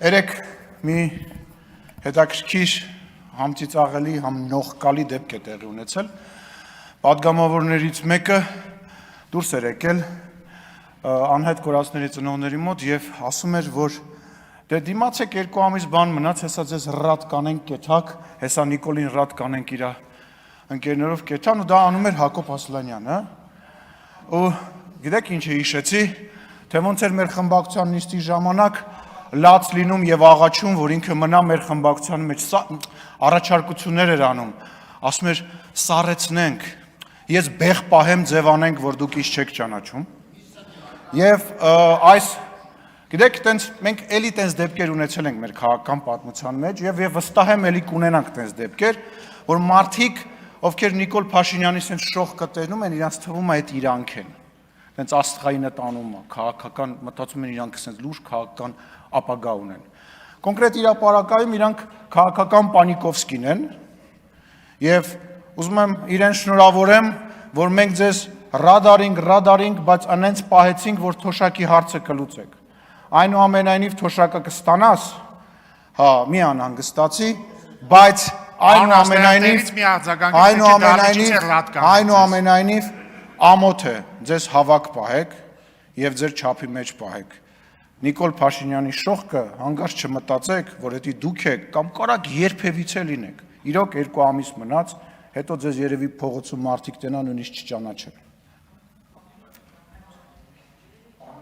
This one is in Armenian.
Երեք մի հետաքրքիր համծիծաղելի, նողկալի դեպք է տեղի ունեցել։ Պատգամավորներից մեկը դուրս էր եկել անհայտ կորածների ծնողների մոտ եւ ասում էր, որ դե դիմացեք 2 ամիս բան մնաց, հեսա ձեզ ռատ կանենք կեթակ, հեսա Նիկոլին ռատ կանենք իր ընկերներով կեթան, ու դա անում էր Հակոբ Ասլանյանը։ Ու գիտեք ինչ է հիշեցի, թե ոնց էր մեր խմբակցության նիստի ժամանակ լաց լինում եւ աղաչում, որ ինքը մնա մեր խմբակցության մեջ, առաջարկություններ էր անում, ասում էր սառեցնենք, ես բեղ պահեմ ձև անենք, որ դուք ինչ չեք ճանաչում։ Եվ այս գիտեք, տենց մենք էլի տենց դեպքեր ունեցել ենք մեր քաղաքական պատմության մեջ եւ վստահ եմ էլի կունենանք տենց դեպքեր, որ մարդիկ, ովքեր Նիկոլ Փաշինյանի sense շող կտենում են, իրանց թվում է այդ իրանք են։ Տենց աստղայինը տանում է, քաղաքական մտածում են իրանք sense լուրջ քաղաքական ապագա ունեն։ Կոնկրետ իրապարակայում իրանք քաղաքական Պանիկովսկին են եւ ուզում եմ իրեն շնորհավորեմ, որ մենք ձեզ ռադարինգ, բայց անենց պահեցինք, որ թոշակի հարցը կլուծեք։ Այնուամենայնիվ թոշակը կստանաս, հա, մի անհանգստացի, բայց այնուամենայնիվ ամոթ է, ձեզ հավաք պահեք եւ ձեր չափի մեջ պահեք։ Նիկոլ Փաշինյանի շողքը հանգարց չմտածեք, որ դա դուք եք կամ կարակ երբևիցե լինեք։ Իրոք 2 ամիս մնաց, հետո ձեզ երևի փողոցում մարդիկ տենան նույնիսկ չճանաչեն։